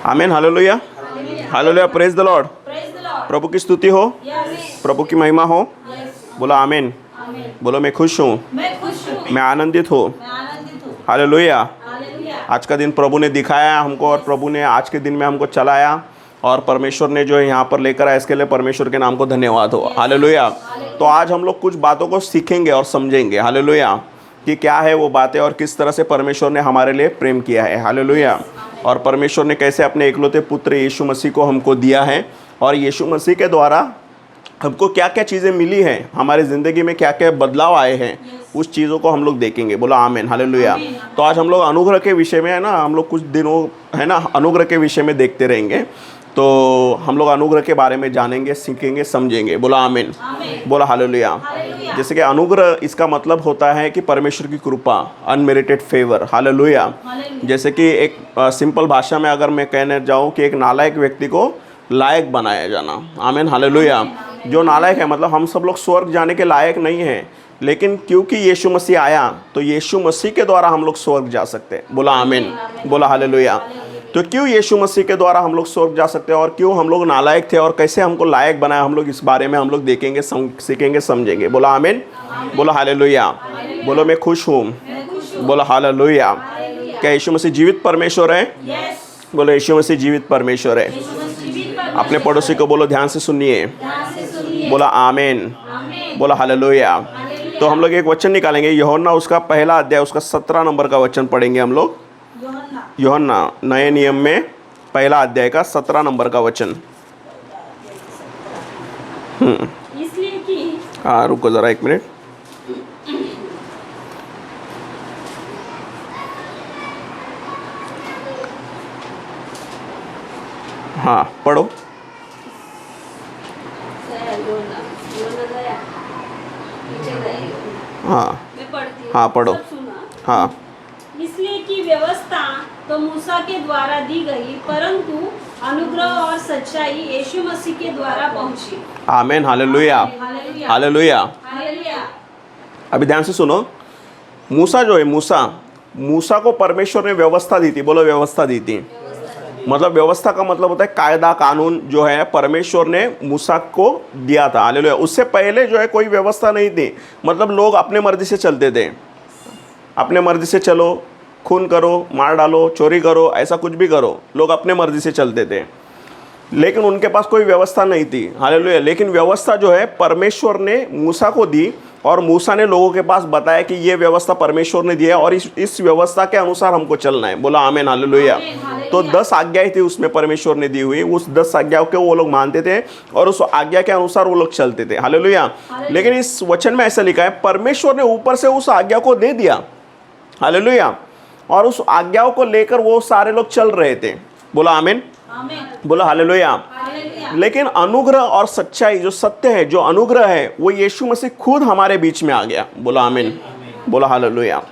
आमीन, hallelujah, hallelujah, praise the Lord. प्रभु की स्तुति हो, प्रभु की महिमा हो। बोलो आमीन। बोलो मैं खुश हूँ, मैं आनंदित हूँ। हालेलुया। आज का दिन प्रभु ने दिखाया हमको और प्रभु ने आज के दिन में हमको चलाया और परमेश्वर ने जो है यहाँ पर लेकर आया, इसके लिए परमेश्वर के नाम को धन्यवाद हो। हालेलुया। तो आज हम लोग कुछ बातों को सीखेंगे और समझेंगे, हालेलुया, कि क्या है वो बातें और किस तरह से परमेश्वर ने हमारे लिए प्रेम किया है। हालेलुया। और परमेश्वर ने कैसे अपने एकलौते पुत्र यीशु मसीह को हमको दिया है और यीशु मसीह के द्वारा हमको क्या क्या चीज़ें मिली हैं, हमारी ज़िंदगी में क्या क्या बदलाव आए हैं, उस चीज़ों को हम लोग देखेंगे। बोलो आमीन, हालेलुया। तो आज हम लोग अनुग्रह के विषय में है ना, हम लोग कुछ दिनों है ना अनुग्रह के विषय में देखते रहेंगे। तो हम लोग अनुग्रह के बारे में जानेंगे, सीखेंगे, समझेंगे। बोला आमीन, बोला हालेलुया। जैसे कि अनुग्रह, इसका मतलब होता है कि परमेश्वर की कृपा, अनमेरिटेड फेवर। हालेलुया। जैसे कि एक सिंपल भाषा में अगर मैं कहने जाऊँ कि एक नालायक व्यक्ति को लायक बनाया जाना। आमीन, हालेलुया। जो नालायक है, मतलब हम सब लोग स्वर्ग जाने के लायक नहीं हैं, लेकिन क्योंकि यीशु मसीह आया तो यीशु मसीह के द्वारा हम लोग स्वर्ग जा सकते हैं। बोला आमीन, बोला हालेलुया। तो क्यों यीशु मसीह के द्वारा हम लोग स्वर्ग जा सकते हैं और क्यों हम लोग नालायक थे और कैसे हमको लायक बनाया, हम लोग इस बारे में हम लोग देखेंगे, सीखेंगे, समझेंगे। बोला आमीन, बोला हालेलुया। बोलो मैं खुश हूँ, बोला हालेलुया। क्या यीशु मसीह जीवित परमेश्वर है? बोलो यीशु मसीह जीवित परमेश्वर है। अपने पड़ोसी को बोलो ध्यान से सुनिए, बोला आमीन, बोला हालेलुया। तो हम लोग एक वचन निकालेंगे, यूहन्ना उसका पहला अध्याय, उसका 17 नंबर का वचन पढ़ेंगे हम लोग। यूहन्ना नए नियम में पहला अध्याय का 17 नंबर का वचन। इसलिए कि हाँ, रुको जरा एक मिनट। हाँ पढ़ो। हाँ मैं पढ़ती हूँ। हाँ पढ़ो। सब सुना। हाँ, इसलिए कि व्यवस्था तो मूसा के द्वारा दी गई, परंतु अनुग्रह और सच्चाई यीशु मसीह के द्वारा पहुंची। आमीन, हालेलुया, हालेलुया, हालेलुया। हालेलुया। अभी ध्यान से सुनो। मूसा जो है, मूसा को परमेश्वर ने व्यवस्था दी थी। बोलो व्यवस्था दी थी। मतलब व्यवस्था का मतलब होता है कायदा कानून, जो है परमेश्वर ने मूसा को दिया था। हालेलुया। उससे पहले जो है कोई व्यवस्था नहीं थी। मतलब लोग अपने मर्जी से चलते थे, अपने मर्जी से चलो, खून करो, मार डालो, चोरी करो, ऐसा कुछ भी करो, लोग अपने मर्जी से चलते थे, लेकिन उनके पास कोई व्यवस्था नहीं थी। हालेलुया। लेकिन व्यवस्था जो है परमेश्वर ने मूसा को दी और मूसा ने लोगों के पास बताया कि ये व्यवस्था परमेश्वर ने दी है और इस व्यवस्था के अनुसार हमको चलना है। बोला आमीन, हालेलुया। तो 10 आज्ञाएं थी उसमें परमेश्वर ने दी हुई, उस 10 आज्ञाओं को वो लोग मानते थे और उस आज्ञा के अनुसार वो लोग चलते थे। हालेलुया। लेकिन इस वचन में ऐसा लिखा है, परमेश्वर ने ऊपर से उस आज्ञा को दे दिया। हालेलुया। और उस आज्ञाओं को लेकर वो सारे लोग चल रहे थे। बोला आमीन, बोला हालेलुया। लेकिन अनुग्रह और सच्चाई, जो सत्य है, जो अनुग्रह है, वो यीशु मसीह खुद हमारे बीच में आ गया। बोला आमीन, बोला हालेलुया।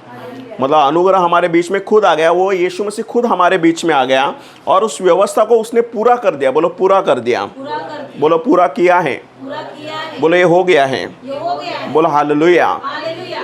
मतलब अनुग्रह हमारे बीच में खुद आ गया, वो यीशु मसीह खुद हमारे बीच में आ गया और उस व्यवस्था को उसने पूरा कर दिया। बोलो पूरा कर दिया। बोलो पूरा किया है। बोलो ये हो गया है। बोलो हालेलुया।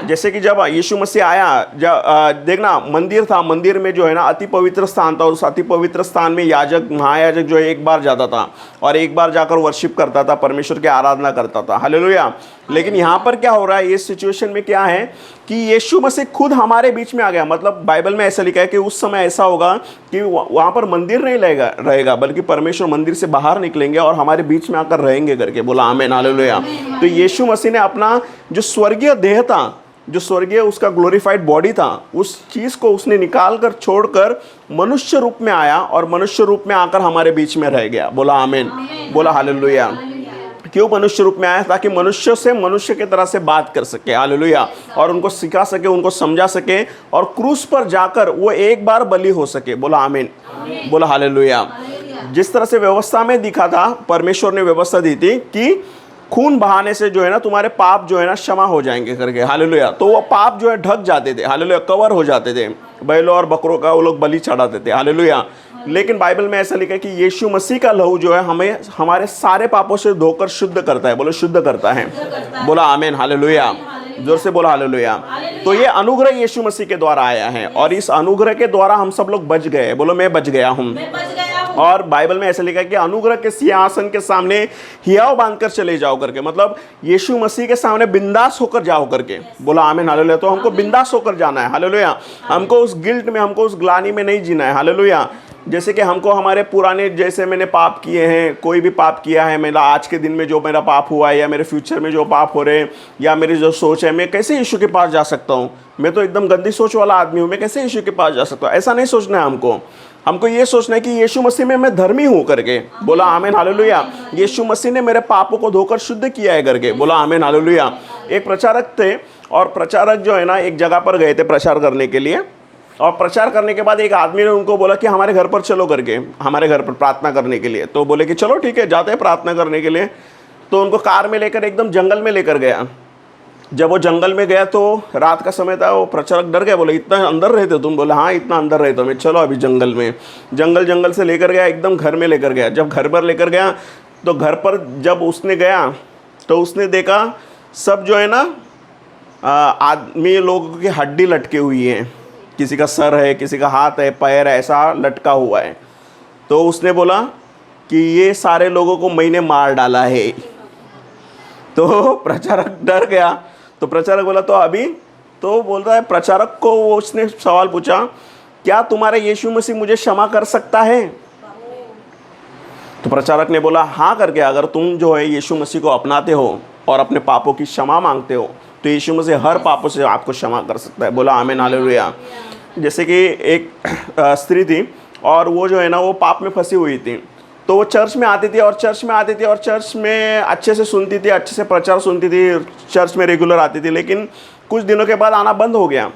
जैसे कि जब यीशु मसीह आया, जब देखना मंदिर था, मंदिर में जो है ना अति पवित्र स्थान था। उस अति पवित्र स्थान में याजक, महायाजक जो है एक बार जाता था और एक बार जाकर वर्शिप करता था, परमेश्वर की आराधना करता था। हालेलुया। लेकिन यहाँ पर क्या हो रहा है, इस सिचुएशन में क्या है कि यीशु मसीह खुद हमारे बीच में आ गया। मतलब बाइबल में ऐसा लिखा है कि उस समय ऐसा होगा कि वहाँ पर मंदिर नहीं रहेगा, बल्कि परमेश्वर मंदिर से बाहर निकलेंगे और हमारे बीच में आकर रहेंगे करके। बोला आमीन, हालेलुया। तो यीशु मसीह ने अपना जो स्वर्गीय देह था, जो स्वर्गीय उसका ग्लोरीफाइड बॉडी था, उस चीज़ को उसने निकाल कर छोड़कर मनुष्य रूप में आया और मनुष्य रूप में आकर हमारे बीच में रह गया। बोला आमीन, बोला हालेलुया। क्यों मनुष्य रूप में आया? ताकि मनुष्य से मनुष्य की तरह से बात कर सके। हालेलुया। और उनको सिखा सके, उनको समझा सके और क्रूस पर जाकर वो एक बार बलि हो सके। बोला आमीन, बोला हालेलुया। जिस तरह से व्यवस्था में दिखा था, परमेश्वर ने व्यवस्था दी थी कि खून बहाने से जो है ना तुम्हारे पाप जो है ना क्षमा हो जाएंगे करके। हालेलुया। तो वो पाप जो है ढक जाते थे। हालेलुया। कवर हो जाते थे। बैलों और बकरों का वो लोग बलि चढ़ाते थे। हालेलुया। लेकिन बाइबल में ऐसा लिखा है कि यीशु मसीह का लहू जो है हमें हमारे सारे पापों से धोकर शुद्ध करता है। बोलो शुद्ध करता है। बोला आमीन, हालेलुया। जोर से बोला हालेलुया। तो ये अनुग्रह यीशु मसीह के द्वारा आया है और इस अनुग्रह के द्वारा हम सब लोग बच गए। बोलो मैं बच गया हूँ। और बाइबल में ऐसा लिखा है कि अनुग्रह के सिंहासन के सामने हियाव बांधकर चले जाओ करके, मतलब यीशु मसीह के सामने बिंदास होकर जाओ करके। बोला आमीन हालेलुया। तो हमको बिंदास होकर जाना है, हालेलुया। हमको उस गिल्ट में, हमको उस ग्लानि में नहीं जीना है, हालेलुया। जैसे कि हमको हमारे पुराने, जैसे मैंने पाप किए हैं, कोई भी पाप किया है, मेरा आज के दिन में जो मेरा पाप हुआ है या मेरे फ्यूचर में जो पाप हो रहे हैं या मेरी जो सोच है, मैं कैसे यीशु के पास जा सकता हूँ? मैं तो एकदम गंदी सोच वाला आदमी हूँ, मैं कैसे यीशु के पास जा सकता हूँ? ऐसा नहीं सोचना है हमको। हमको ये सोचना है कि यीशु मसीह में मैं धर्मी हूँ करके। बोला आमीन हालेलुया। यीशु मसीह ने मेरे पापों को धोकर शुद्ध किया है करके। बोला आमीन हालेलुया। एक प्रचारक थे और प्रचारक जो है ना, एक जगह पर गए थे प्रचार करने के लिए, और प्रचार करने के बाद एक आदमी ने उनको बोला कि हमारे घर पर चलो करके, हमारे घर पर प्रार्थना करने के लिए। तो बोले कि चलो ठीक है, जाते हैं प्रार्थना करने के लिए। तो उनको कार में लेकर एकदम जंगल में लेकर गया। जब वो जंगल में गया तो रात का समय था, वो प्रचारक डर गया, बोले इतना अंदर रहते हो तुम? बोले हाँ इतना अंदर रहता हूँ मैं, चलो अभी जंगल में। जंगल से लेकर गया, एकदम घर में लेकर गया। जब घर पर लेकर गया तो घर पर जब उसने गया तो उसने देखा सब जो है ना आदमी लोगों की हड्डी लटके हुई है, किसी का सर है, किसी का हाथ है, पैर है, ऐसा लटका हुआ है। तो उसने बोला कि ये सारे लोगों को मैंने मार डाला है। तो प्रचारक डर गया। तो प्रचारक बोला तो अभी? तो बोल रहा है प्रचारक को, वो उसने सवाल पूछा, क्या तुम्हारा यीशु मसीह मुझे क्षमा कर सकता है? तो प्रचारक ने बोला हाँ करके, अगर तुम जो है यीशु मसीह को अपनाते हो और अपने पापों की क्षमा मांगते हो तो यीशु मसीह हर पापों से आपको क्षमा कर सकता है। बोला आमीन हालेलुया। जैसे कि एक स्त्री थी और वो जो है ना, वो पाप में फंसी हुई थी। तो वो चर्च में आती थी और चर्च में अच्छे से सुनती थी, अच्छे से प्रचार सुनती थी, चर्च में रेगुलर आती थी। लेकिन कुछ दिनों के बाद आना बंद हो गया।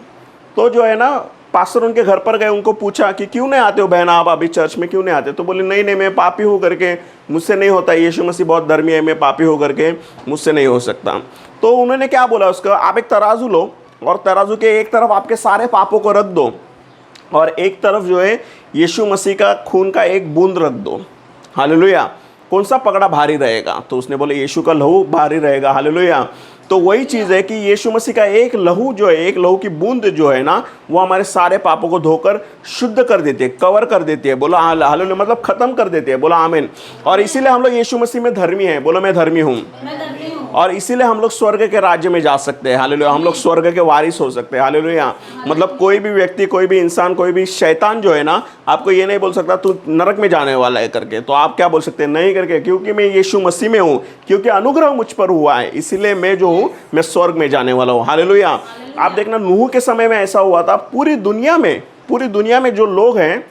तो जो है ना, पास्टर उनके घर पर गए, उनको पूछा कि क्यों नहीं आते हो बहना, आप अभी चर्च में क्यों नहीं आते? तो बोले नहीं मैं पापी हूँ करके, मुझसे नहीं होता, यीशु मसीह बहुत धर्मी है, मैं पापी हूँ करके, मुझसे नहीं हो सकता। तो उन्होंने क्या बोला उसको, आप एक तराजू लो और तराजू के एक तरफ आपके सारे पापों को रख दो और एक तरफ जो है यीशु मसीह का खून का एक बूंद रख दो। हालेलुया। कौन सा पकड़ा भारी रहेगा? तो उसने बोले यीशु का लहू भारी रहेगा। हालेलुया। तो वही चीज़ है कि यीशु मसीह का एक लहू जो है, एक लहू की बूंद जो है ना, वो हमारे सारे पापों को धोकर शुद्ध कर देती है, कवर कर देती है। बोला हालेलुया, मतलब खत्म कर देती है। बोला आमीन। और इसीलिए हम लोग यीशु मसीह में धर्मी हैं। बोलो मैं धर्मी हूँ। और इसीलिए हम लोग स्वर्ग के राज्य में जा सकते हैं। हालेलुया। हम लोग स्वर्ग के वारिस हो सकते हैं। हालेलुया। मतलब कोई भी व्यक्ति, कोई भी इंसान, कोई भी शैतान जो है ना, आपको ये नहीं बोल सकता तू नरक में जाने वाला है करके। तो आप क्या बोल सकते हैं? नहीं करके, क्योंकि मैं यीशु मसीह में हूँ, क्योंकि अनुग्रह मुझ पर हुआ है, इसीलिए मैं जो हूँ मैं स्वर्ग में जाने वाला हूँ। हालेलुया। आप देखना, नूह के समय में ऐसा हुआ था। पूरी दुनिया में जो लोग हैं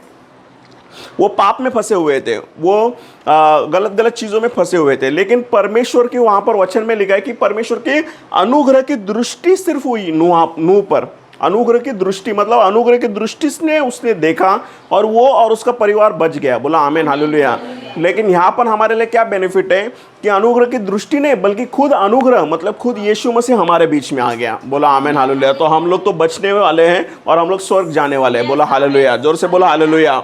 वो पाप में फंसे हुए थे, वो गलत चीज़ों में फंसे हुए थे। लेकिन परमेश्वर की वहाँ पर वचन में लिखा है कि परमेश्वर की अनुग्रह की दृष्टि सिर्फ हुई नूह पर। अनुग्रह की दृष्टि, मतलब अनुग्रह की दृष्टि से उसने देखा और वो और उसका परिवार बच गया। बोला आमीन हालेलुया। लेकिन यहाँ पर हमारे लिए क्या बेनिफिट है कि अनुग्रह की दृष्टि नहीं, बल्कि खुद अनुग्रह, मतलब खुद यीशु मसीह हमारे बीच में आ गया। बोला आमीन हालेलुया। तो हम लोग तो बचने वाले हैं और हम लोग स्वर्ग जाने वाले हैं। बोला हालेलुया। जोर से बोला हालेलुया।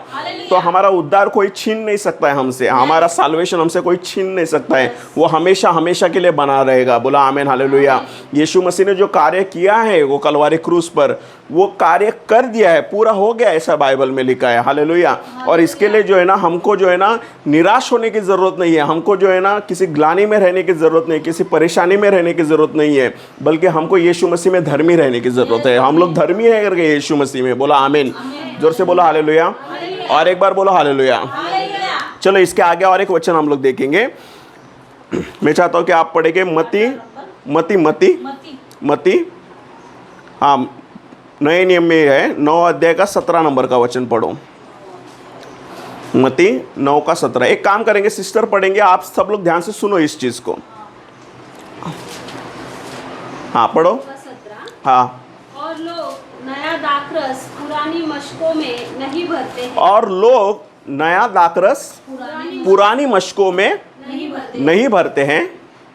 तो हमारा उद्धार कोई छीन नहीं सकता है हमसे, हमारा साल्वेशन हमसे कोई छीन नहीं सकता है। वो हमेशा हमेशा के लिए बना रहेगा। बोला आमीन हालेलुया। यीशु मसीह ने जो कार्य किया है वो कलवारी क्रूस पर, वो कार्य कर दिया है, पूरा हो गया, ऐसा बाइबल में लिखा है। हालेलुया। और इसके लिए जो है ना, हमको जो है ना निराश होने की ज़रूरत नहीं है, हमको जो है ना किसी ग्लानि में रहने की ज़रूरत नहीं, किसी परेशानी में रहने की ज़रूरत नहीं है, बल्कि हमको यीशु मसीह में धर्मी रहने की ज़रूरत है। हम लोग धर्मी है करके यीशु मसीह में। बोला आमीन। जोर से बोला हालेलुया। और एक बार बोलो हालेलुया। चलो इसके आगे और एक वचन हम लोग देखेंगे। मैं चाहता हूँ कि आप पढ़ेंगे मत्ती, हाँ, नए नियम में है, 9 अध्याय का 17 नंबर का वचन पढ़ो। मत्ती 9 का 17। एक काम करेंगे, सिस्टर पढ़ेंगे, आप सब लोग ध्यान से सुनो इस चीज को। हाँ पढ़ो। 17। हाँ। और लोग नया दाखरस पुरानी मशकों में नहीं भरते हैं। और लोग नया दाखरस पुरानी मशकों में नहीं भरते हैं,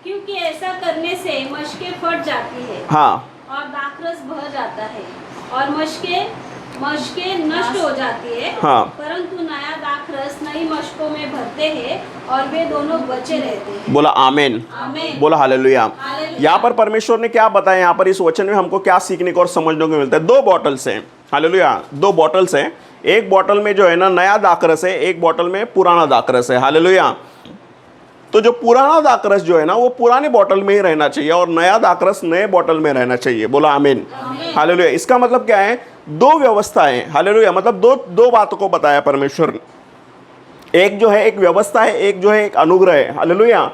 क्योंकि ऐसा करने से मशकें फट जाती है। हाँ। और दाखरस भर जाता है और मशकें नष्ट हो जाती है। हाँ। परंतु नया दाखरस नई मशकों में भरते हैं और वे दोनों बचे रहते हैं। बोला आमीन। बोला हालेलुया। यहाँ पर परमेश्वर ने क्या बताया, यहाँ पर इस वचन में हमको क्या सीखने को और समझने को मिलता है? 2 बॉटल्स हैं। हालेलुया। 2 बॉटल्स हैं। एक बॉटल में जो है ना नया दाखरस है, एक बॉटल में पुराना दाखरस है। हालेलुया। तो जो पुराना दाखरस जो है ना वो पुराने बॉटल में ही रहना चाहिए और नया दाखरस नए बॉटल में रहना चाहिए। बोला आमीन। हालेलुया। इसका मतलब क्या है? दो व्यवस्थाएं। हालेलुया। मतलब दो बातों को बताया परमेश्वर ने। एक जो है एक व्यवस्था है, एक जो है एक अनुग्रह है। हालेलुया।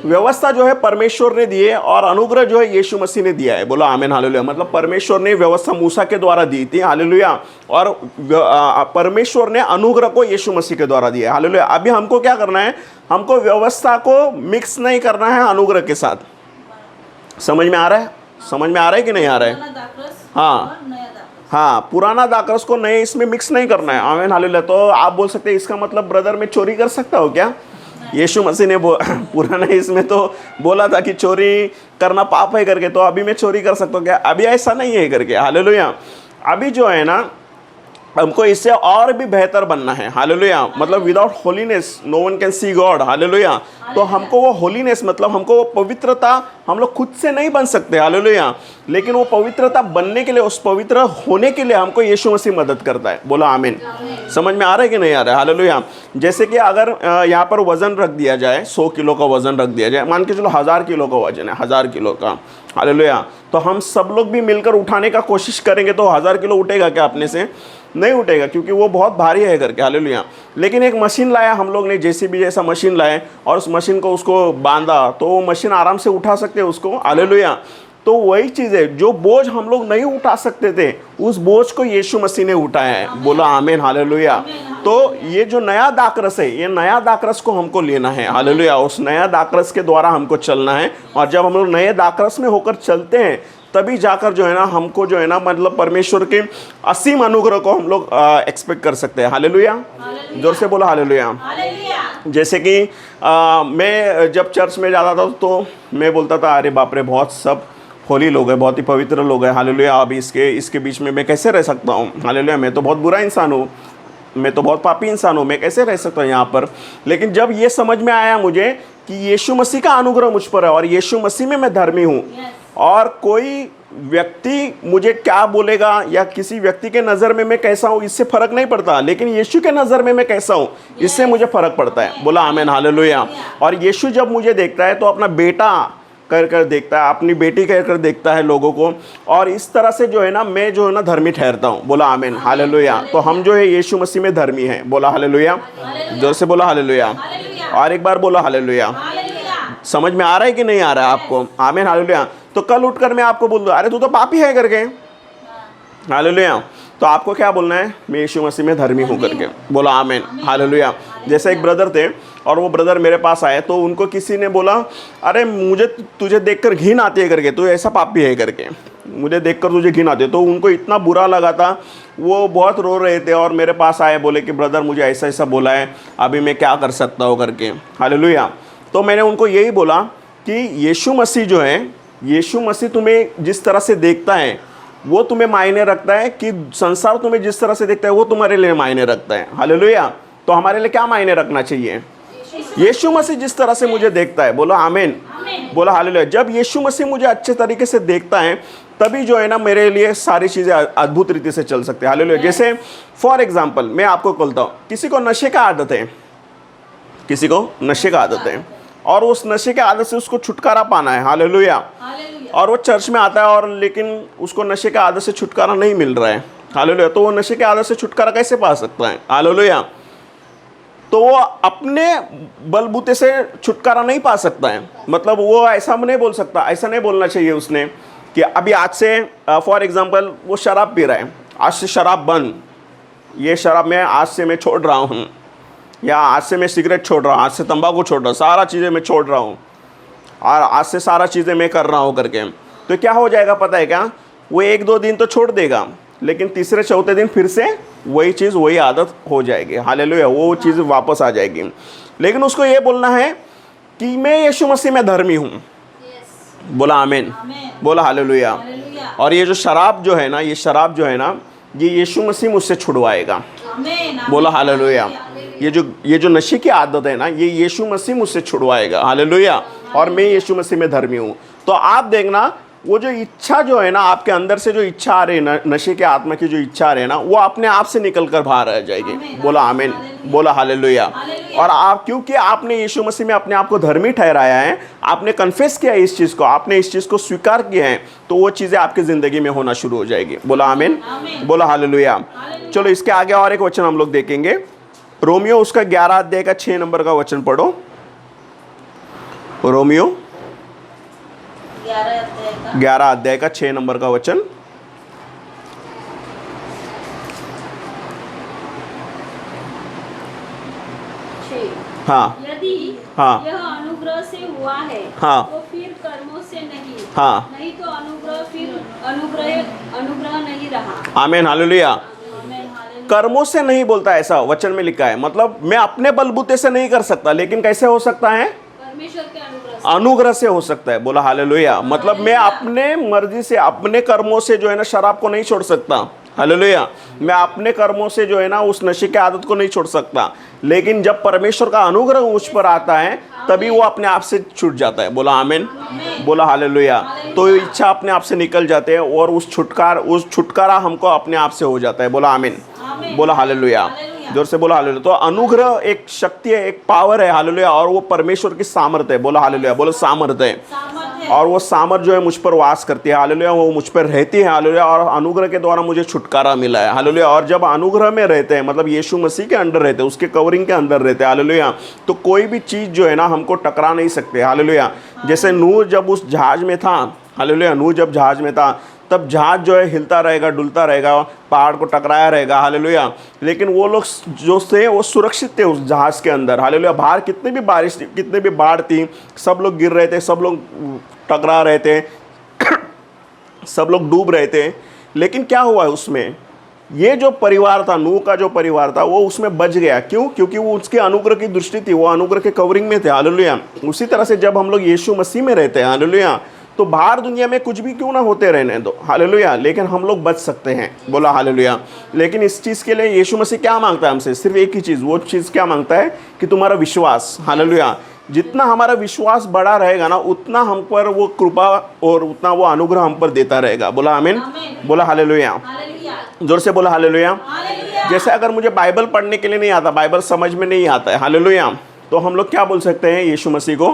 व्यवस्था जो है परमेश्वर ने दी है और अनुग्रह जो है यीशु मसीह ने दिया है। बोला आमीन। हालेलुया। मतलब परमेश्वर ने व्यवस्था मूसा के द्वारा दी थी। हालेलुया। और परमेश्वर ने अनुग्रह को यीशु मसीह के द्वारा दिया है। हालेलुया। अभी हमको क्या करना है? हमको व्यवस्था को मिक्स नहीं करना है अनुग्रह के साथ। समझ में आ रहा है? समझ में आ रहा है कि नहीं आ रहा है? हाँ हाँ, पुराना दाखरस को नए इसमें मिक्स नहीं करना है। आमीन। हालेलुया। तो आप बोल सकते हैं इसका मतलब ब्रदर मैं चोरी कर सकता हूँ क्या? यीशु मसीह ने पुराना इसमें तो बोला था कि चोरी करना पाप है करके, तो अभी मैं चोरी कर सकता हूँ क्या? अभी ऐसा नहीं है करके। हालेलुया। अभी जो है ना हमको इससे और भी बेहतर बनना है। हालेलुया। मतलब without holiness no one can see God. Hallelujah. तो हमको वो होलीनेस मतलब हमको वो पवित्रता हम लोग खुद से नहीं बन सकते। हालेलुया। लेकिन वो पवित्रता बनने के लिए, उस पवित्र होने के लिए हमको यीशु मसीह मदद करता है। बोला आमीन। समझ में आ रहा है कि नहीं आ रहा है? हालेलुया। जैसे कि अगर यहाँ पर वजन रख दिया जाए, 100 किलो का वजन रख दिया जाए, मान के चलो 1000 किलो का वजन है, 1000 किलो का। हालेलुया। तो हम सब लोग भी मिलकर उठाने का कोशिश करेंगे तो 1000 किलो उठेगा क्या अपने से? नहीं उठेगा, क्योंकि वो बहुत भारी है करके। हालेलुया। लेकिन एक मशीन लाया हम लोग ने, जेसीबी जैसा मशीन लाए और उस मशीन को उसको बांधा तो वो मशीन आराम से उठा सकते हैं उसको। हालेलुया। तो वही चीज़ है, जो बोझ हम लोग नहीं उठा सकते थे उस बोझ को यीशु मसीह ने उठाया है। बोला आमीन। हालेलुया। तो ये जो नया दाखरस है, ये नया दाखरस को हमको लेना है। हालेलुया। उस नया दाखरस के द्वारा हमको चलना है और जब हम लोग नए दाखरस में होकर चलते हैं तभी जाकर जो है ना हमको जो है ना मतलब परमेश्वर के असीम अनुग्रह को हम लोग एक्सपेक्ट कर सकते हैं। हालेलुया। जोर से बोला हालेलुया। जैसे कि मैं जब चर्च में जाता था तो मैं बोलता था अरे बाप रे, बहुत सब होली लोग हैं, बहुत ही पवित्र लोग हैं। हालेलुया। अब इसके बीच में मैं कैसे रह सकता हूँ? हालेलुया। मैं तो बहुत बुरा इंसान हूँ, मैं तो बहुत पापी इंसान हूँ, मैं कैसे रह सकता हूँ यहाँ पर? लेकिन जब ये समझ में आया मुझे कि यीशु मसीह का अनुग्रह मुझ पर है और यीशु मसीह में मैं धर्मी हूँ और कोई व्यक्ति मुझे क्या बोलेगा या किसी व्यक्ति के नज़र में मैं कैसा हूँ इससे फ़र्क नहीं पड़ता, लेकिन यीशु के नज़र में मैं कैसा हूँ इससे मुझे फ़र्क पड़ता है। बोला आमीन। हालेलुया। और यीशु जब मुझे देखता है तो अपना बेटा कर कर देखता है, अपनी बेटी कर कर देखता है लोगों को, और इस तरह से जो है ना मैं जो है ना धर्मी ठहरता हूँ। बोला आमीन। हालेलुया। तो हम जो है यीशु मसीह में धर्मी हैं। बोला हालेलुया। जोर से बोला हालेलुया। और एक बार बोला हालेलुया। समझ में आ रहा है कि नहीं आ रहा है आपको? आमीन। हालेलुया। तो कल उठकर मैं आपको बोल दूँ अरे तू तो पापी है करके, हालेलुया, तो आपको क्या बोलना है? मैं यीशु मसीह में धर्मी हूँ करके। बोला आमीन। हालेलुया। जैसे एक ब्रदर थे और वो ब्रदर मेरे पास आए तो उनको किसी ने बोला अरे मुझे तुझे देखकर घिन आती है करके, तू ऐसा पापी है करके, मुझे देखकर तुझे घिन आती है। तो उनको इतना बुरा लगा था, वो बहुत रो रहे थे और मेरे पास आए, बोले कि ब्रदर मुझे ऐसा ऐसा बोला है, अभी मैं क्या कर सकता हूँ करके। हालेलुया। तो मैंने उनको यही बोला कि यीशु मसीह जो है, यीशु मसीह तुम्हें जिस तरह से देखता है वो तुम्हें मायने रखता है, कि संसार तुम्हें जिस तरह से देखता है वो तुम्हारे लिए मायने रखता है। हालेलुया। तो हमारे लिए क्या मायने रखना चाहिए? यीशु मसीह जिस तरह से मुझे देखता है। बोला आमीन। बोला हालेलुया। जब यीशु मसीह मुझे अच्छे तरीके से देखता है तभी जो है ना मेरे लिए सारी चीज़ें अद्भुत रीति से चल सकती है। हालेलुया। जैसे फॉर एग्जांपल मैं आपको बोलता हूँ, किसी को नशे का आदत है, किसी को नशे का आदत है और उस नशे के आदत से उसको छुटकारा पाना है। हालेलुया। और वो चर्च में आता है और लेकिन उसको नशे के आदत से छुटकारा नहीं मिल रहा है। हालेलुया। तो वो नशे के आदत से छुटकारा कैसे पा सकता है? हालेलुया। तो वो अपने बलबूते से छुटकारा नहीं पा सकता है। मतलब वो ऐसा नहीं बोल सकता, ऐसा नहीं बोलना चाहिए उसने कि अभी आज से फॉर एग्जांपल वो शराब पी रहा है, आज से शराब बंद, ये शराब मैं आज से मैं छोड़ रहा हूँ, या आज से मैं सिगरेट छोड़ रहा हूँ, आज से तंबाकू छोड़ रहा हूँ, सारा चीज़ें मैं छोड़ रहा हूँ और आज से सारा चीज़ें मैं कर रहा हूँ करके। तो क्या हो जाएगा पता है क्या? वो 1-2 दिन तो छोड़ देगा, लेकिन तीसरे चौथे दिन फिर से वही चीज़, वही आदत हो जाएगी। हालेलुया। वो चीज़ वापस आ जाएगी। लेकिन उसको ये बोलना है कि मैं यीशु मसीह में धर्मी हूँ। बोला आमीन। बोला हालेलुया। और ये जो शराब जो है ना, ये शराब जो है ना, ये यीशु मसीह मुझसे छुड़वाएगा। बोला हालेलुया। ये जो नशे की आदत है ना, ये यीशु मसीह मुझसे छुड़वाएगा। हालेलुया। और मैं यीशु मसीह में धर्मी हूँ। तो आप देखना वो जो इच्छा जो है ना आपके अंदर से जो इच्छा आ रही है नशे के आत्मा की जो इच्छा आ रही है ना, वो अपने आप से निकल कर बाहर आ जाएगी। बोला आमीन, बोला हालेलुया। और आप क्योंकि आपने यीशु मसीह में अपने आप को धर्मी ठहराया है, आपने कन्फेस किया इस चीज़ को, आपने इस चीज़ को स्वीकार किया है, तो वो चीज़ें आपकी ज़िंदगी में होना शुरू हो जाएगी। बोला आमीन, बोला हालेलुया। चलो इसके आगे और एक वचन हम लोग देखेंगे। रोमियो उसका 11 अध्याय का 6 नंबर का वचन पढ़ो। रोमियो 11 अध्याय का 6 नंबर का वचन। हाँ यदि हाँ यह अनुग्रह से हुआ है हाँ तो फिर कर्मों से नहीं, हाँ नहीं तो अनुग्रह फिर अनुग्रह नहीं रहा। आमीन हालेलुया। आमीन, हालेलुया। कर्मों से नहीं बोलता, ऐसा वचन में लिखा है। मतलब मैं अपने बलबूते से नहीं कर सकता, लेकिन कैसे हो सकता है? परमेश्वर के अनुग्रह से। अनुग्रह से हो सकता है। बोला हालेलुया। मतलब मैं अपने मर्जी से, अपने कर्मों से जो है ना शराब को नहीं छोड़ सकता। हालेलुया। मैं अपने कर्मों से जो है ना उस नशे की आदत को नहीं छोड़ सकता, लेकिन जब परमेश्वर का अनुग्रह मुझ पर आता है तभी वो अपने आप से छूट जाता है। बोला आमीन, बोला हालेलुया। तो इच्छा अपने आप से निकल जाते हैं और उस छुटकारा हमको अपने आप से हो जाता है। बोला आमीन, बोला हालेलुया। जोर से बोला हालेलुया। तो अनुग्रह एक शक्ति है, एक पावर है। हालेलुया। और वो परमेश्वर की सामर्थ्य है। बोला हालेलुया, बोलो सामर्थ्य है। और वो सामर्थ जो है मुझ पर वास करती है। हालेलुया। वो मुझ पर रहती है। हालेलुया। और अनुग्रह के द्वारा मुझे छुटकारा मिला है। हालेलुया। और जब अनुग्रह में रहते हैं, मतलब यीशु मसीह के अंदर रहते हैं, उसके कवरिंग के अंदर रहते हैं। हालेलुया। तो कोई भी चीज़ जो है ना हमको टकरा नहीं सकते। हालेलुया। जैसे नूह जब उस जहाज में था, हालेलुया, नूह जब जहाज में था तब जहाज जो है हिलता रहेगा, डुलता रहेगा, पहाड़ को टकराया रहेगा। हालेलुया। लेकिन वो लोग जो थे वो सुरक्षित थे उस जहाज के अंदर। हालेलुया। बाहर कितनी भी बारिश थी, कितनी भी बाढ़ थी, सब लोग गिर रहे थे, सब लोग टकरा रहे थे, सब लोग डूब रहे थे, लेकिन क्या हुआ उसमें? ये जो परिवार था, नूह का जो परिवार था, वो उसमें बच गया। क्यों? क्योंकि वो उसके अनुग्रह की दृष्टि थी, वो अनुग्रह के कवरिंग में थे। हालेलुया। उसी तरह से जब हम लोग यीशु मसीह में रहते हैं, हालेलुया, तो बाहर दुनिया में कुछ भी क्यों ना होते रहने दो, हालेलुया, लेकिन हम लोग बच सकते हैं। बोला हालेलुया। लेकिन इस चीज़ के लिए यीशु मसीह क्या मांगता है हमसे? सिर्फ एक ही चीज़। वो चीज़ क्या मांगता है? कि तुम्हारा विश्वास। हालेलुया। जितना हमारा विश्वास बड़ा रहेगा ना, उतना हम पर वो कृपा और उतना वो अनुग्रह हम पर देता रहेगा। बोला आमीन, बोला हालेलुया। जोर से बोला हालेलुया। जैसे अगर मुझे बाइबल पढ़ने के लिए नहीं आता, बाइबल समझ में नहीं आता है, हालेलुया, तो हम लोग क्या बोल सकते हैं यीशु मसीह को?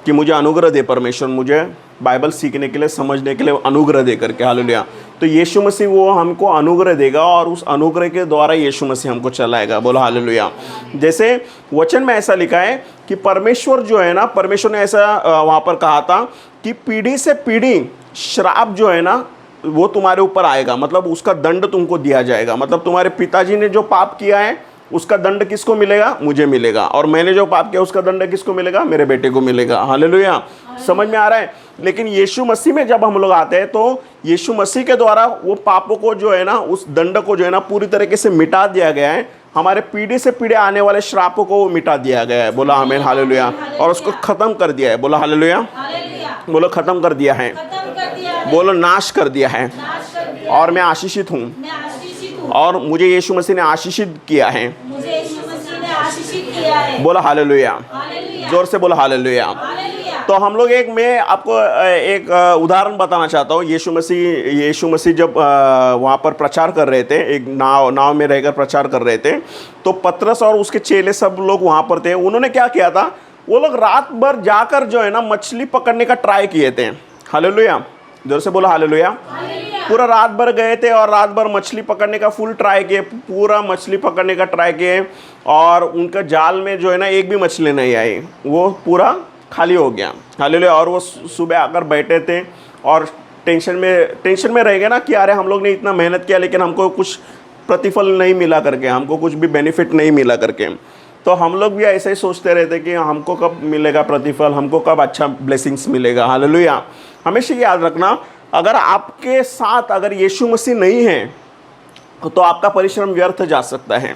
कि मुझे अनुग्रह दे परमेश्वर, मुझे बाइबल सीखने के लिए, समझने के लिए अनुग्रह दे करके। हालेलुया। तो यीशु मसीह वो हमको अनुग्रह देगा और उस अनुग्रह के द्वारा यीशु मसीह हमको चलाएगा। बोला हालेलुया। जैसे वचन में ऐसा लिखा है कि परमेश्वर जो है ना, परमेश्वर ने ऐसा वहाँ पर कहा था कि पीढ़ी से पीढ़ी श्राप जो है ना वो तुम्हारे ऊपर आएगा, मतलब उसका दंड तुमको दिया जाएगा। मतलब तुम्हारे पिताजी ने जो पाप किया है उसका दंड किसको मिलेगा? मुझे मिलेगा। और मैंने जो पाप किया उसका दंड किसको मिलेगा? मेरे बेटे को मिलेगा। हालेलुया। समझ में आ रहा है? लेकिन यीशु मसीह में जब हम लोग आते हैं तो यीशु मसीह के द्वारा वो पापों को जो है ना, उस दंड को जो है ना पूरी तरीके से मिटा दिया गया है। हमारे पीढ़ी से पीढ़ी आने वाले श्रापों को वो मिटा दिया गया है। बोला आमीन, हालेलुया। और उसको खत्म कर दिया है। बोला हालेलुया। बोलो खत्म कर दिया है। बोलो नाश कर दिया है। और मैं आशीषित हूँ, और मुझे यीशु मसीह ने आशीषित किया है। बोला हालेलुया। जोर से बोला हालेलुया। तो हम लोग मैं आपको एक उदाहरण बताना चाहता हूँ। यीशु मसीह जब वहाँ पर प्रचार कर रहे थे, एक नाव में रहकर प्रचार कर रहे थे, तो पतरस और उसके चेले सब लोग वहाँ पर थे। उन्होंने क्या किया था? वो लोग रात भर जाकर जो है ना मछली पकड़ने का ट्राई किए थे। हालेलुया। जोर से बोला हालेलुया। पूरा रात भर गए थे और रात भर मछली पकड़ने का फुल ट्राई किए, पूरा मछली पकड़ने का ट्राई किए, और उनका जाल में जो है ना एक भी मछली नहीं आई, वो पूरा खाली हो गया। हालेलुया। और वो सुबह आकर बैठे थे और टेंशन में रह गए ना कि अरे हम लोग ने इतना मेहनत किया लेकिन हमको कुछ प्रतिफल नहीं मिला करके, हमको कुछ भी बेनिफिट नहीं मिला करके। तो हम लोग भी ऐसे ही सोचते रहते कि हमको कब मिलेगा प्रतिफल, हमको कब अच्छा ब्लेसिंग्स मिलेगा। हालेलुया। हमेशा याद रखना, अगर आपके साथ अगर यीशु मसीह नहीं है तो आपका परिश्रम व्यर्थ जा सकता है।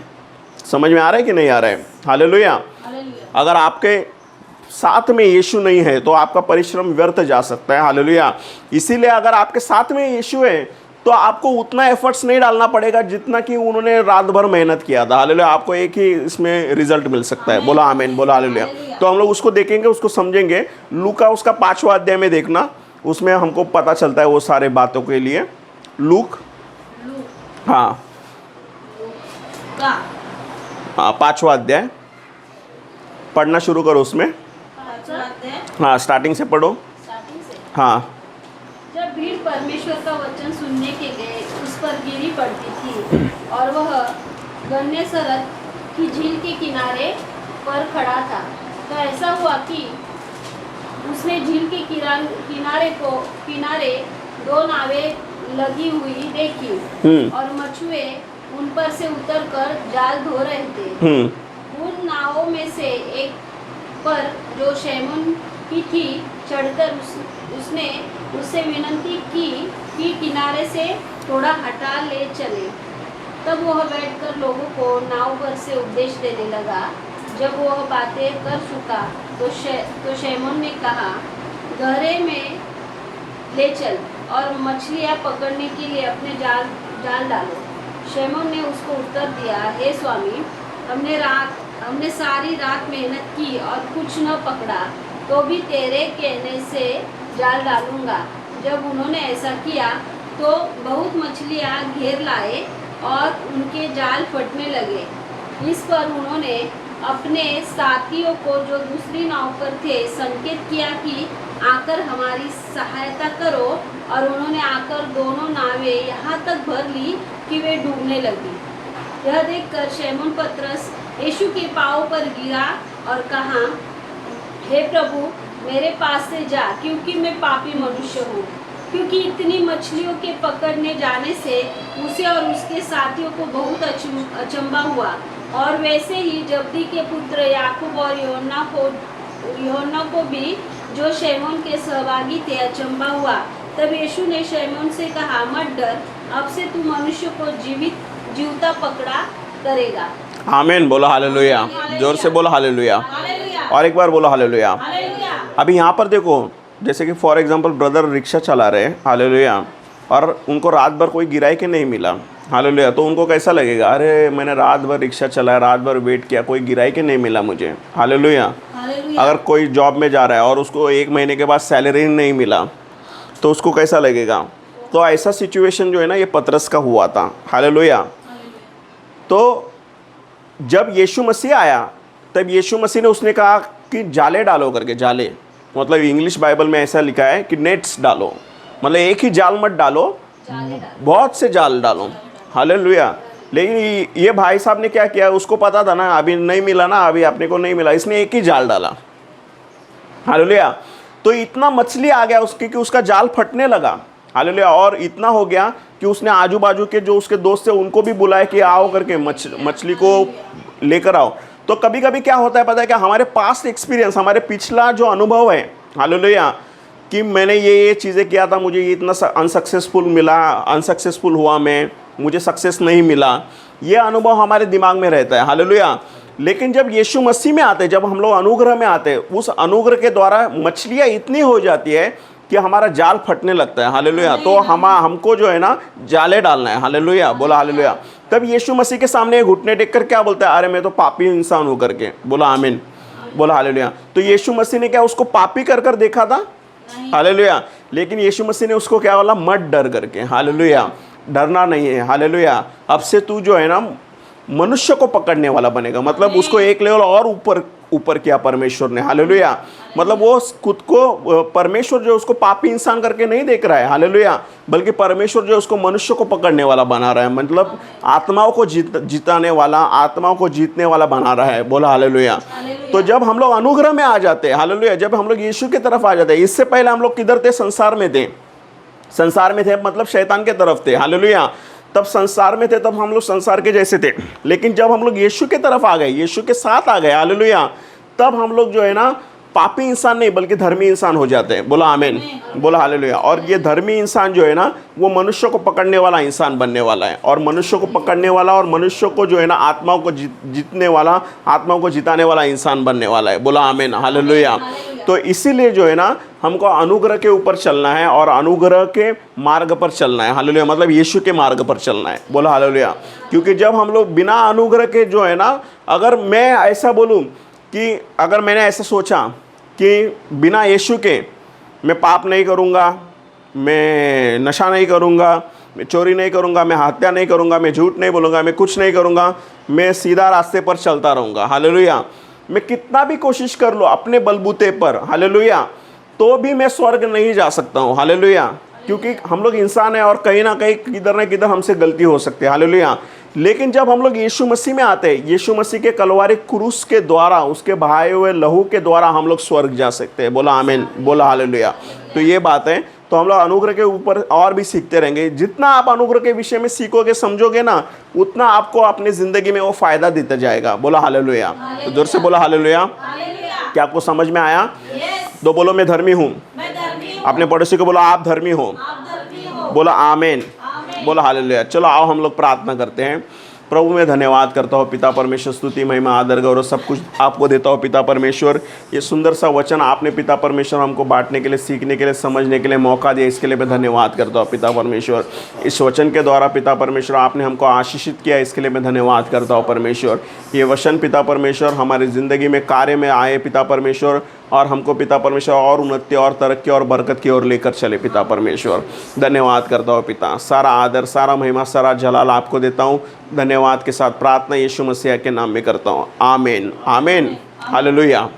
समझ में आ रहा है कि नहीं आ रहा है? हालेलुया। अगर आपके साथ में यीशु नहीं है तो आपका परिश्रम व्यर्थ जा सकता है। हालेलुया। इसीलिए अगर आपके साथ में यीशु है तो आपको उतना एफर्ट्स नहीं डालना पड़ेगा जितना कि उन्होंने रात भर मेहनत किया था। हालेलुया। आपको एक ही इसमें रिजल्ट मिल सकता है। बोला आमीन, बोला हालेलुया। तो हम लोग उसको देखेंगे, उसको समझेंगे। लूका उसका 5वां अध्याय में देखना, उसमें हमको पता चलता है वो सारे बातों के लिए। लूक, लूक हाँ का हाँ 5वां अध्याय पढ़ना शुरू करो उसमें। 5वां अध्याय हाँ स्टार्टिंग से पढ़ो। स्टार्टिंग से। हाँ जब भीड़ परमेश्वर का वचन सुनने के लिए उस पर गिरी पड़ती थी और वह गन्नेसरत की झील के किनारे पर खड़ा था, तो ऐसा हुआ कि उसने झील के किनारे 2 नावें लगी हुई देखी और मछुए उन पर से उतरकर जाल धो रहे थे। उन नावों में से एक पर जो शैमोन की थी चढ़कर उसने उससे विनती की कि किनारे से थोड़ा हटा ले चले। तब वह बैठकर लोगों को नाव पर से उपदेश देने लगा। जब वह बातें कर चुका तो शैमोन ने कहा, गहरे में ले चल और मछलियाँ पकड़ने के लिए अपने जाल डालो। शैमोन ने उसको उत्तर दिया, हे स्वामी, हमने सारी रात मेहनत की और कुछ न पकड़ा, तो भी तेरे कहने से जाल डालूंगा। जब उन्होंने ऐसा किया तो बहुत मछलियाँ घेर लाए और उनके जाल फटने लगे। इस पर उन्होंने अपने साथियों को जो दूसरी नाव पर थे संकेत किया कि आकर हमारी सहायता करो, और उन्होंने आकर दोनों नावें यहाँ तक भर ली कि वे डूबने लगी। यह देखकर शैमोन पतरस यीशु के पाँव पर गिरा और कहा, हे प्रभु, मेरे पास से जा, क्योंकि मैं पापी मनुष्य हूँ। क्योंकि इतनी मछलियों के पकड़ने जाने से उसे और उसके साथियों को बहुत अचंभा हुआ। और वैसे ही जब्दी के पुत्र याकूब और यूहन्ना को भी, जो शैमोन के सहभागी थे, अचंभा हुआ। तब यीशु ने शैमोन से कहा, मत डर, अब से तू मनुष्य को जीवता पकड़ा करेगा। आमीन, बोलो हालेलुया, जोर से बोलो हालेलुया, हालेलुया, और एक बार बोलो हालेलुया। हालेलुया। अभी यहाँ पर देखो, जैसे कि फॉर एग्जांपल ब्रदर रिक्शा चला रहे हैं, हालेलुया, और उनको रात भर कोई गिराई के नहीं मिला, हालेलुया, तो उनको कैसा लगेगा? अरे मैंने रात भर रिक्शा चलाया, रात भर वेट किया, कोई गिराई के नहीं मिला मुझे, हालेलुया। अगर कोई जॉब में जा रहा है और उसको 1 महीने के बाद सैलरी नहीं मिला तो उसको कैसा लगेगा? तो ऐसा सिचुएशन जो है ना, ये पतरस का हुआ था, हालेलुया। तो जब यीशु मसीह आया तब यीशु मसीह ने उसने कहा कि जाले डालो करके, जाले मतलब इंग्लिश बाइबल में ऐसा लिखा है कि नेट्स डालो, मतलब एक ही जाल मत डालो, बहुत से जाल डालो, हालेलुया। लेकिन ये भाई साहब ने क्या किया, उसको पता था ना अभी नहीं मिला ना, अभी अपने को नहीं मिला, इसने एक ही जाल डाला, हालेलुया। तो इतना मछली आ गया उसके कि उसका जाल फटने लगा, हालेलुया। और इतना हो गया कि उसने आजू बाजू के जो उसके दोस्त थे उनको भी बुलाया कि आओ करके मछली को लेकर आओ। तो कभी कभी क्या होता है पता है क्या, हमारे पास्ट एक्सपीरियंस, हमारे पिछला जो अनुभव है, हालेलुया, कि मैंने ये चीज़ें किया था, मुझे ये इतना अनसक्सेसफुल मिला, अनसक्सेसफुल हुआ मैं, मुझे सक्सेस नहीं मिला, ये अनुभव हमारे दिमाग में रहता है, हालेलुया। लेकिन जब यीशु मसीह में आते, जब हम लोग अनुग्रह में आते, उस अनुग्रह के द्वारा मछलियाँ इतनी हो जाती है कि हमारा जाल फटने लगता है, हालेलुया। तो हमको जो है ना जाले डालना है, हालेलुया, बोला हालेलुया। तब यीशु मसीह के सामने घुटने टेक कर क्या बोलता है, अरे मैं तो पापी इंसान हूँ करके, बोला आमीन, बोला हालेलुया। तो यीशु मसीह ने क्या उसको पापी कर कर देखा था, हालेलुया। लेकिन यीशु मसीह ने उसको क्या बोला, मत डर करके, हालेलुया, डरना नहीं है, हालेलुया। अब से तू जो है ना मनुष्य को पकड़ने वाला बनेगा, मतलब उसको एक लेवल और ऊपर किया परमेश्वर ने, हालेलुया। मतलब वो खुद को परमेश्वर जो उसको पापी इंसान करके नहीं देख रहा है, हालेलुया, बल्कि परमेश्वर जो उसको मनुष्य को पकड़ने वाला बना रहा है, मतलब आत्माओं को जिताने वाला, आत्माओं को जीतने वाला बना रहा है, बोला हालेलुया। तो जब हम लोग अनुग्रह में आ जाते हैं, हालेलुया, जब हम लोग यीशु की तरफ आ जाते हैं, इससे पहले हम लोग किधर थे, संसार में थे, मतलब शैतान के तरफ थे, हालेलुया। तब संसार में थे, तब हम लोग संसार के जैसे थे। लेकिन जब हम लोग यीशु के तरफ आ गए, यीशु के साथ आ गए, हालेलुया, तब हम लोग जो है ना पापी इंसान नहीं बल्कि धर्मी इंसान हो जाते हैं, बोला आमीन, बोला हालेलुया। और ये धर्मी इंसान जो है ना वो मनुष्य को पकड़ने वाला इंसान बनने वाला है, और मनुष्य को पकड़ने वाला और मनुष्य को जो है ना आत्माओं को जीतने वाला, आत्माओं को जिताने वाला इंसान बनने वाला है, बोला आमीन, हालेलुया। तो इसीलिए जो है ना हमको अनुग्रह के ऊपर चलना है और अनुग्रह के मार्ग पर चलना है, हालेलुया, मतलब यीशु के मार्ग पर चलना है, बोला हालेलुया। क्योंकि जब हम लोग बिना अनुग्रह के जो है ना, अगर मैं ऐसा बोलूँ कि अगर मैंने ऐसा सोचा कि बिना यीशु के मैं पाप नहीं करूँगा, मैं नशा नहीं करूँगा, मैं चोरी नहीं करूँगा, मैं हत्या नहीं करूँगा, मैं झूठ नहीं बोलूँगा, मैं कुछ नहीं करूँगा, मैं सीधा रास्ते पर चलता रहूँगा। हालेलुया। मैं कितना भी कोशिश कर लो अपने बलबूते पर, हालेलुया, तो भी मैं स्वर्ग नहीं जा सकता हूँ। हालेलुया। क्योंकि हम लोग इंसान हैं और कहीं ना कहीं किधर ना किधर हमसे गलती हो सकती है। हालेलुया। लेकिन जब हम लोग यीशु मसीह में आते हैं, यीशु मसीह के कलवारी क्रूस के द्वारा, उसके बहाए हुए लहू के द्वारा हम लोग स्वर्ग जा सकते हैं। बोला आमीन, बोला हालेलुया। तो ये बात है। तो हम लोग अनुग्रह के ऊपर और भी सीखते रहेंगे। जितना आप अनुग्रह के विषय में सीखोगे, समझोगे ना, उतना आपको अपनी ज़िंदगी में वो फ़ायदा देता जाएगा। बोला हालेलुया। तो जोर से बोला हालेलुया। क्या आपको समझ में आया? दो बोलो मैं धर्मी हूँ। अपने पड़ोसी को बोला आप धर्मी हो। बोला आमीन, बोला हालेलुया। चलो आओ हम लोग प्रार्थना करते हैं। प्रभु मैं धन्यवाद करता हूँ पिता परमेश्वर, स्तुति महिमा आदर गौरव सब कुछ आपको देता हूँ पिता परमेश्वर। ये सुंदर सा वचन आपने पिता परमेश्वर हमको बांटने के लिए, सीखने के लिए, समझने के लिए मौका दिया, इसके लिए मैं धन्यवाद करता हूँ पिता परमेश्वर। इस वचन के द्वारा पिता परमेश्वर आपने हमको आशीषित किया, इसके लिए मैं धन्यवाद करता हूँ परमेश्वर। ये वचन पिता परमेश्वर हमारी ज़िंदगी में कार्य में आए पिता परमेश्वर, और हमको पिता परमेश्वर और उन्नति और तरक्की और बरकत की ओर लेकर चले पिता परमेश्वर। धन्यवाद करता हूँ पिता। सारा आदर, सारा महिमा, सारा जलाल आपको देता हूँ। धन्यवाद के साथ प्रार्थना यीशु मसीह के नाम में करता हूँ। आमीन, आमीन, हालेलुया।